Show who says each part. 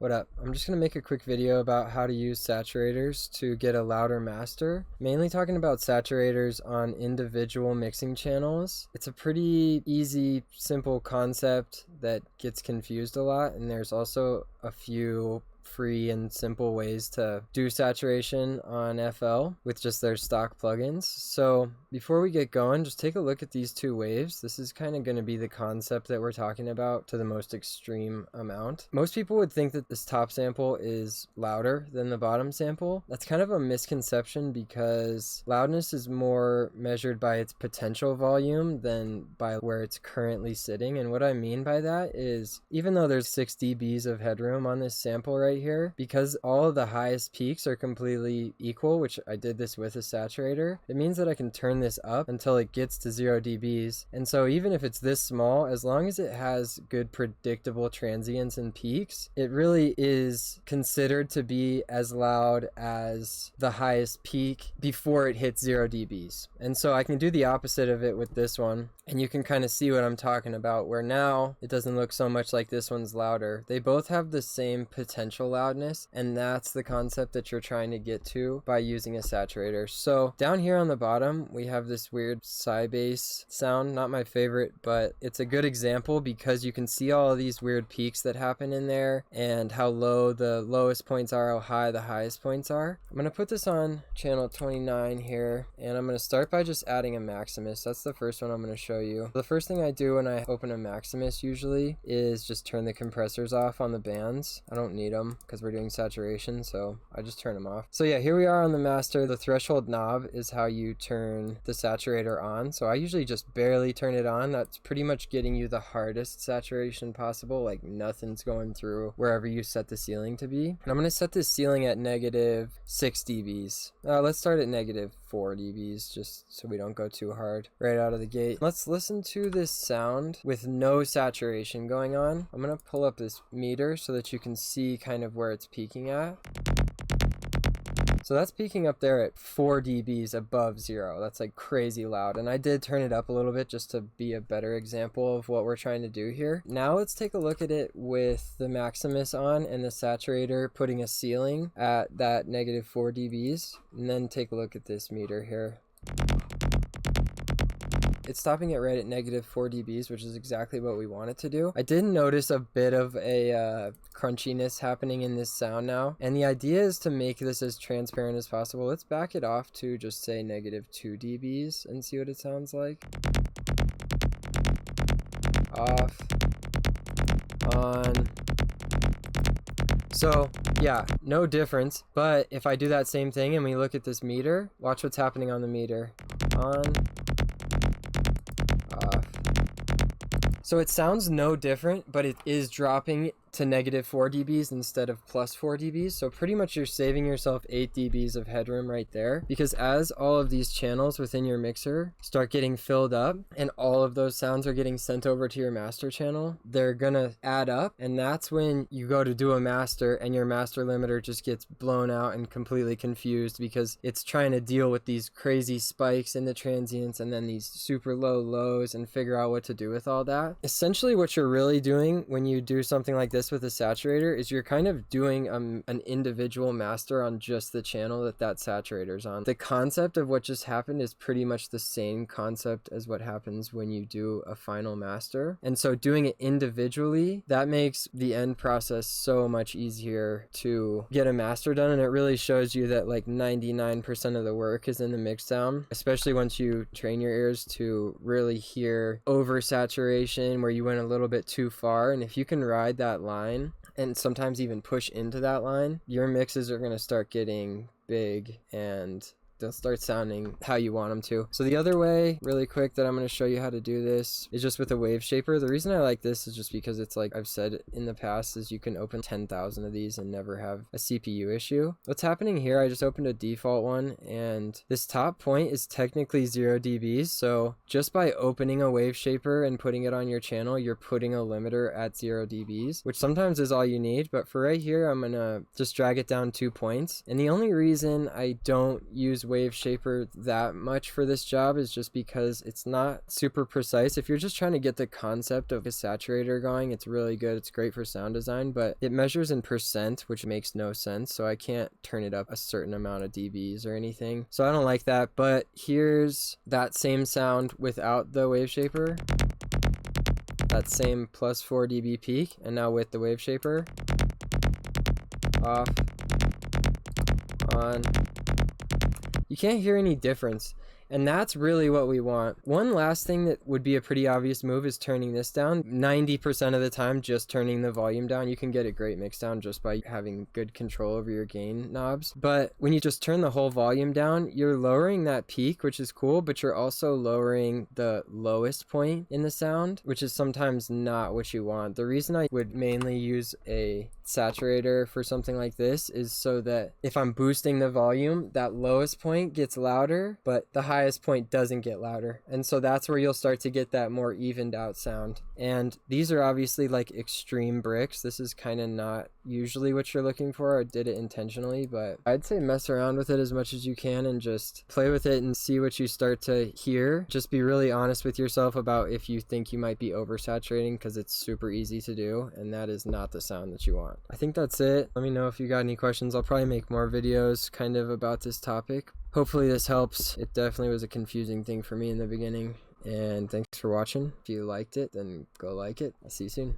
Speaker 1: What up? I'm just going to make a quick video about how to use saturators to get a louder master. Mainly talking about saturators on individual mixing channels. It's a pretty easy, simple concept that gets confused a lot, and there's also a few free and simple ways to do saturation on FL with just their stock plugins. So before we get going, just take a look at these two waves. This is kind of going to be the concept that we're talking about to the most extreme amount. Most people would think that this top sample is louder than the bottom sample. That's kind of a misconception because loudness is more measured by its potential volume than by where it's currently sitting. And what I mean by that is, even though there's 6 dBs of headroom on this sample right here, because all of the highest peaks are completely equal, which I did this with a saturator, it means that I can turn this up until it gets to 0 dBs. And so even if it's this small, as long as it has good predictable transients and peaks, it really is considered to be as loud as the highest peak before it hits 0 dBs. And so I can do the opposite of it with this one, and you can kind of see what I'm talking about, where now it doesn't look so much like this one's louder. They both have the same potential loudness, and that's the concept that you're trying to get to by using a saturator. So down here on the bottom, we have this weird bass sound. Not my favorite, but it's a good example because you can see all of these weird peaks that happen in there and how low the lowest points are, how high the highest points are. I'm going to put this on channel 29 here, and I'm going to start by just adding a Maximus. That's the first one I'm going to show you. The first thing I do when I open a Maximus usually is just turn the compressors off on the bands. I don't need them because we're doing saturation, so I just turn them off. So yeah, here we are on the master. The threshold knob is how you turn the saturator on. So I usually just barely turn it on. That's pretty much getting you the hardest saturation possible, like nothing's going through wherever you set the ceiling to be. And I'm going to set this ceiling at -6 dBs. Let's start at -4 dBs just so we don't go too hard right out of the gate. Let's listen to this sound with no saturation going on. I'm going to pull up this meter so that you can see kind of where it's peaking at. So that's peaking up there at 4 dBs above 0. That's like crazy loud. And I did turn it up a little bit just to be a better example of what we're trying to do here. Now let's take a look at it with the Maximus on and the saturator putting a ceiling at that -4 dBs. And then take a look at this meter here. It's stopping it right at -4 dBs, which is exactly what we want it to do. I did notice a bit of a crunchiness happening in this sound now, and the idea is to make this as transparent as possible. Let's back it off to just say -2 dBs and see what it sounds like. Off, on. So yeah, no difference, but if I do that same thing and we look at this meter, watch what's happening on the meter. On, off. So it sounds no different, but it is dropping to -4 dBs instead of +4 dBs. So pretty much you're saving yourself 8 dBs of headroom right there, because as all of these channels within your mixer start getting filled up and all of those sounds are getting sent over to your master channel, they're gonna add up, and that's when you go to do a master and your master limiter just gets blown out and completely confused because it's trying to deal with these crazy spikes in the transients and then these super low lows and figure out what to do with all that. Essentially what you're really doing when you do something like this with a saturator is you're kind of doing an individual master on just the channel that saturator's on. The concept of what just happened is pretty much the same concept as what happens when you do a final master. And so doing it individually, that makes the end process so much easier to get a master done, and it really shows you that like 99% of the work is in the mix down, especially once you train your ears to really hear oversaturation where you went a little bit too far. And if you can ride that line and sometimes even push into that line, your mixes are going to start getting big and they'll start sounding how you want them to. So the other way, really quick, that I'm going to show you how to do this is just with a wave shaper. The reason I like this is just because it's like I've said in the past is you can open 10,000 of these and never have a CPU issue. What's happening here, I just opened a default one and this top point is technically 0 dBs. So just by opening a wave shaper and putting it on your channel, you're putting a limiter at 0 dBs, which sometimes is all you need. But for right here, I'm going to just drag it down 2 points. And the only reason I don't use wave shaper that much for this job is just because it's not super precise. If you're just trying to get the concept of a saturator going, it's really good. It's great for sound design, but it measures in percent, which makes no sense. So I can't turn it up a certain amount of dBs or anything. So I don't like that, but here's that same sound without the wave shaper. That same plus 4 dB peak, and now with the wave shaper. Off, on. You can't hear any difference. And that's really what we want. One last thing that would be a pretty obvious move is turning this down. 90% of the time, just turning the volume down. You can get a great mix down just by having good control over your gain knobs. But when you just turn the whole volume down, you're lowering that peak, which is cool, but you're also lowering the lowest point in the sound, which is sometimes not what you want. The reason I would mainly use a saturator for something like this is so that if I'm boosting the volume, that lowest point gets louder, but the highest point doesn't get louder. And so that's where you'll start to get that more evened out sound. And these are obviously like extreme bricks. This is kind of not usually what you're looking for. I did it intentionally, but I'd say mess around with it as much as you can and just play with it and see what you start to hear. Just be really honest with yourself about if you think you might be oversaturating, because it's super easy to do, and that is not the sound that you want. I think that's it. Let me know if you got any questions. I'll probably make more videos kind of about this topic. Hopefully this helps. It definitely was a confusing thing for me in the beginning. And thanks for watching. If you liked it, then go like it. I'll see you soon.